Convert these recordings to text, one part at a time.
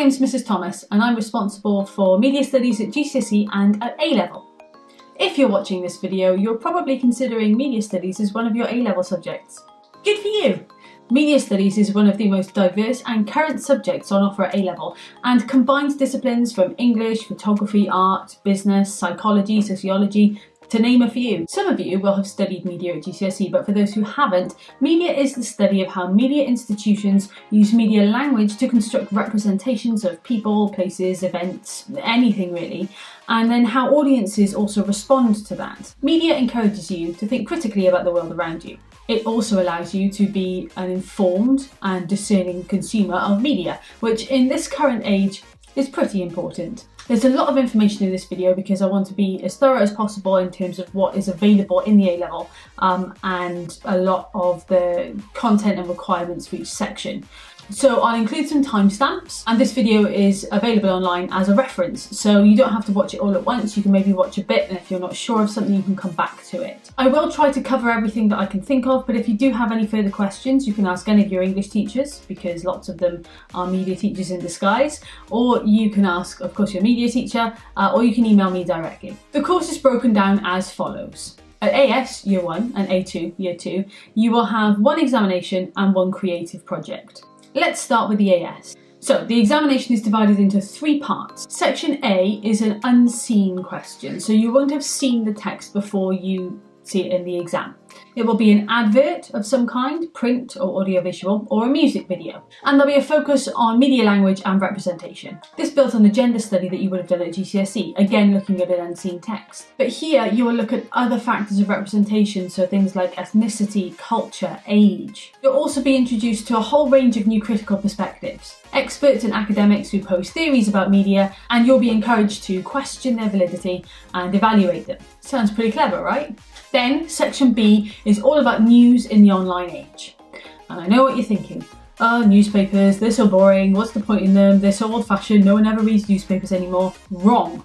name's Mrs. Thomas and I'm responsible for Media Studies at GCSE and at A-Level. If you're watching this video, you're probably considering Media Studies as one of your A-Level subjects. Good for you! Media Studies is one of the most diverse and current subjects on offer at A-Level and combines disciplines from English, photography, art, business, psychology, sociology, to name a few. Some of you will have studied media at GCSE, but for those who haven't, media is the study of how media institutions use media language to construct representations of people, places, events, anything really, and then how audiences also respond to that. Media encourages you to think critically about the world around you. It also allows you to be an informed and discerning consumer of media, which in this current age is pretty important. There's a lot of information in this video because I want to be as thorough as possible in terms of what is available in the A-Level and a lot of the content and requirements for each section. So I'll include some timestamps, and this video is available online as a reference, so you don't have to watch it all at once. You can maybe watch a bit, and if you're not sure of something you can come back to it. I will try to cover everything that I can think of, but if you do have any further questions you can ask any of your English teachers, because lots of them are media teachers in disguise, or you can ask of course your media teacher, or you can email me directly. The course is broken down as follows. At AS Year 1 and A2 Year 2 you will have one examination and one creative project. Let's start with the AS. So the examination is divided into 3 parts. Section A is an unseen question, so you won't have seen the text before you see it in the exam. It will be an advert of some kind, print or audiovisual, or a music video. And there'll be a focus on media language and representation. This built on the gender study that you would have done at GCSE, again looking at an unseen text. But here you will look at other factors of representation, so things like ethnicity, culture, age. You'll also be introduced to a whole range of new critical perspectives. Experts and academics who pose theories about media, and you'll be encouraged to question their validity and evaluate them. Sounds pretty clever, right? Then section B is all about news in the online age. And I know what you're thinking. Oh, newspapers, they're so boring, what's the point in them? They're so old-fashioned, no one ever reads newspapers anymore. Wrong.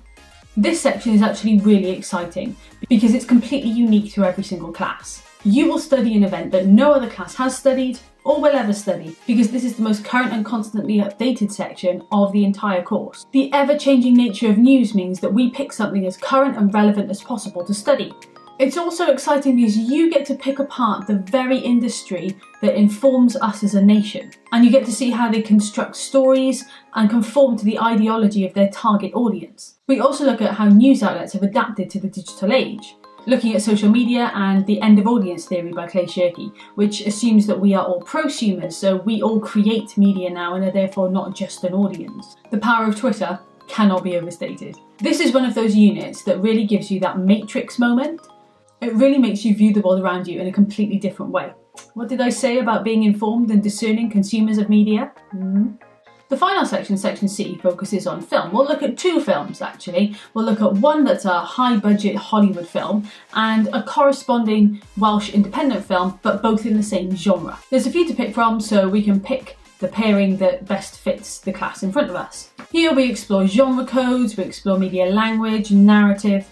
This section is actually really exciting because it's completely unique to every single class. You will study an event that no other class has studied or will ever study, because this is the most current and constantly updated section of the entire course. The ever-changing nature of news means that we pick something as current and relevant as possible to study. It's also exciting because you get to pick apart the very industry that informs us as a nation, and you get to see how they construct stories and conform to the ideology of their target audience. We also look at how news outlets have adapted to the digital age, looking at social media and the end of audience theory by Clay Shirky, which assumes that we are all prosumers, so we all create media now and are therefore not just an audience. The power of Twitter cannot be overstated. This is one of those units that really gives you that Matrix moment. It really makes you view the world around you in a completely different way. What did I say about being informed and discerning consumers of media? The final section, section C, focuses on film. We'll look at 2 films actually. We'll look at one that's a high-budget Hollywood film and a corresponding Welsh independent film, but both in the same genre. There's a few to pick from, so we can pick the pairing that best fits the class in front of us. Here we explore genre codes, we explore media language, narrative.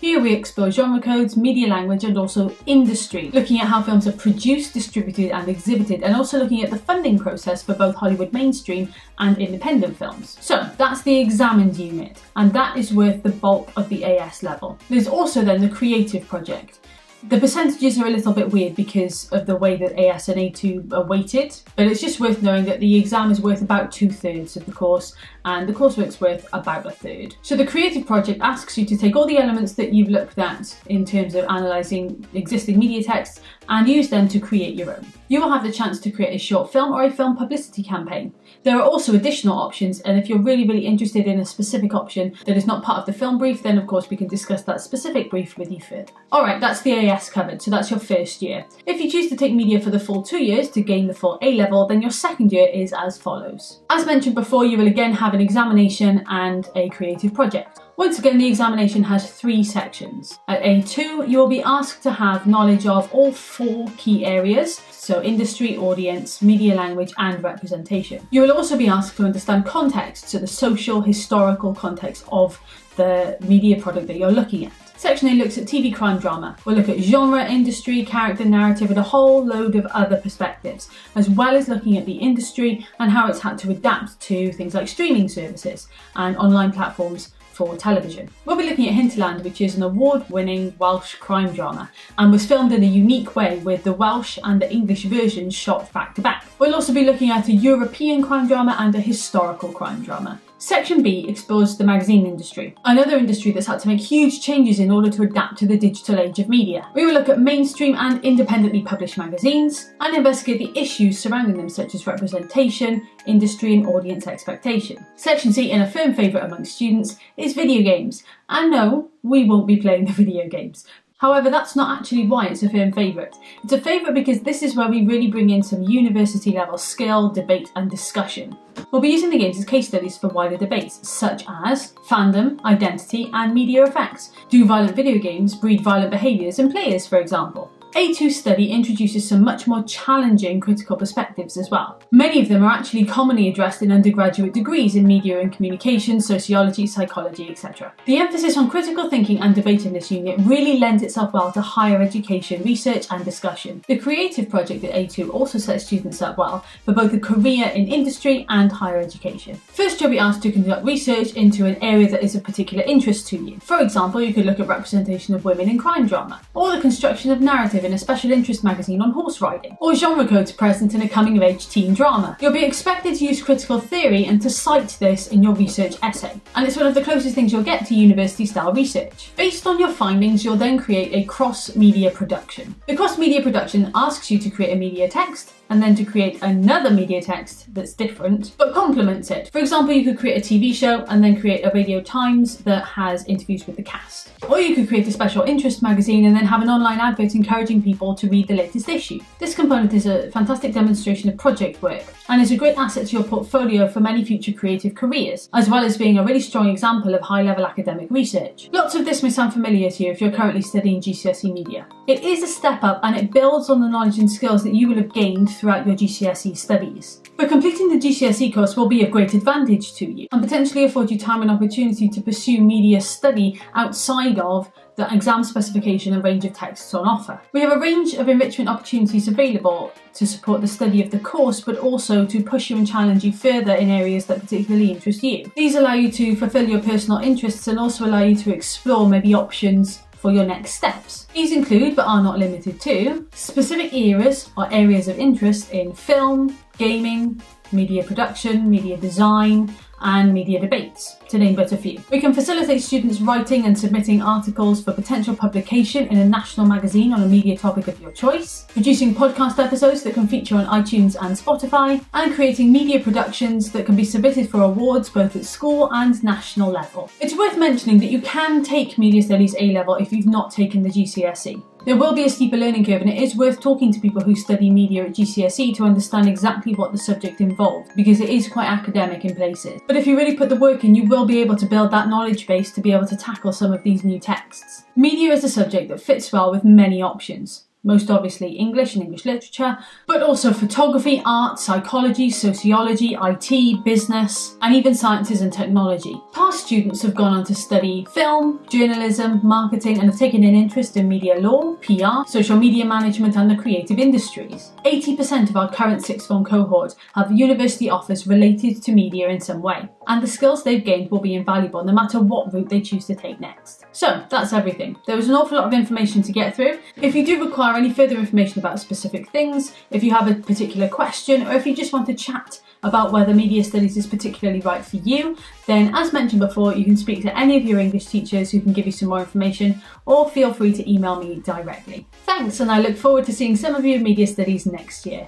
Here we explore genre codes, media language, and also industry, looking at how films are produced, distributed and exhibited, and also looking at the funding process for both Hollywood mainstream and independent films. So that's the examined unit, and that is worth the bulk of the AS level. There's also then the creative project. The percentages are a little bit weird because of the way that AS and A2 are weighted, but it's just worth knowing that the exam is worth about 2/3 of the course and the coursework's worth about 1/3. So the creative project asks you to take all the elements that you've looked at in terms of analysing existing media texts and use them to create your own. You will have the chance to create a short film or a film publicity campaign. There are also additional options, and if you're really interested in a specific option that is not part of the film brief, then of course we can discuss that specific brief with you further. Alright, that's the AS covered, so that's your first year. If you choose to take media for the full 2 years to gain the full A level, then your second year is as follows. As mentioned before, you will again have an examination and a creative project. Once again, the examination has 3 sections. At A2, you will be asked to have knowledge of all 4 key areas, so industry, audience, media language and representation. You will also be asked to understand context, so the social, historical context of the media product that you're looking at. Section A looks at TV crime drama. We'll look at genre, industry, character, narrative, and a whole load of other perspectives, as well as looking at the industry and how it's had to adapt to things like streaming services and online platforms for television. We'll be looking at Hinterland, which is an award-winning Welsh crime drama and was filmed in a unique way with the Welsh and the English versions shot back to back. We'll also be looking at a European crime drama and a historical crime drama. Section B explores the magazine industry, another industry that's had to make huge changes in order to adapt to the digital age of media. We will look at mainstream and independently published magazines and investigate the issues surrounding them, such as representation, industry and audience expectation. Section C, and a firm favourite among students, is video games. And no, we won't be playing the video games. However, that's not actually why it's a firm favourite. It's a favourite because this is where we really bring in some university level skill, debate and discussion. We'll be using the games as case studies for wider debates, such as fandom, identity and media effects. Do violent video games breed violent behaviours in players, for example? A2 study introduces some much more challenging critical perspectives as well. Many of them are actually commonly addressed in undergraduate degrees in media and communication, sociology, psychology, etc. The emphasis on critical thinking and debate in this unit really lends itself well to higher education, research and discussion. The creative project at A2 also sets students up well for both a career in industry and higher education. First, you'll be asked to conduct research into an area that is of particular interest to you. For example, you could look at representation of women in crime drama, or the construction of narrative in a special interest magazine on horse riding, or genre codes present in a coming-of-age teen drama. You'll be expected to use critical theory and to cite this in your research essay, and it's one of the closest things you'll get to university-style research. Based on your findings, you'll then create a cross-media production. The cross-media production asks you to create a media text, and then to create another media text that's different, but complements it. For example, you could create a TV show and then create a Radio Times that has interviews with the cast. Or you could create a special interest magazine and then have an online advert encouraging people to read the latest issue. This component is a fantastic demonstration of project work and is a great asset to your portfolio for many future creative careers, as well as being a really strong example of high-level academic research. Lots of this may sound familiar to you if you're currently studying GCSE media. It is a step up and it builds on the knowledge and skills that you will have gained throughout your GCSE studies. But completing the GCSE course will be of great advantage to you and potentially afford you time and opportunity to pursue media study outside of the exam specification and range of texts on offer. We have a range of enrichment opportunities available to support the study of the course, but also to push you and challenge you further in areas that particularly interest you. These allow you to fulfil your personal interests and also allow you to explore maybe options for your next steps. These include, but are not limited to, specific eras or areas of interest in film, gaming, media production, media design, and media debates, to name but a few. We can facilitate students writing and submitting articles for potential publication in a national magazine on a media topic of your choice, producing podcast episodes that can feature on iTunes and Spotify, and creating media productions that can be submitted for awards both at school and national level. It's worth mentioning that you can take Media Studies A-level if you've not taken the GCSE. There will be a steeper learning curve and it is worth talking to people who study media at GCSE to understand exactly what the subject involved, because it is quite academic in places. But if you really put the work in, you will be able to build that knowledge base to be able to tackle some of these new texts. Media is a subject that fits well with many options. Most obviously English and English literature, but also photography, art, psychology, sociology, IT, business, and even sciences and technology. Past students have gone on to study film, journalism, marketing, and have taken an interest in media law, PR, social media management, and the creative industries. 80% of our current sixth form cohort have university offers related to media in some way, and the skills they've gained will be invaluable no matter what route they choose to take next. So that's everything. There was an awful lot of information to get through. If you do require any further information about specific things, if you have a particular question, or if you just want to chat about whether media studies is particularly right for you, then as mentioned before, you can speak to any of your English teachers who can give you some more information, or feel free to email me directly. Thanks, and I look forward to seeing some of you in media studies next year.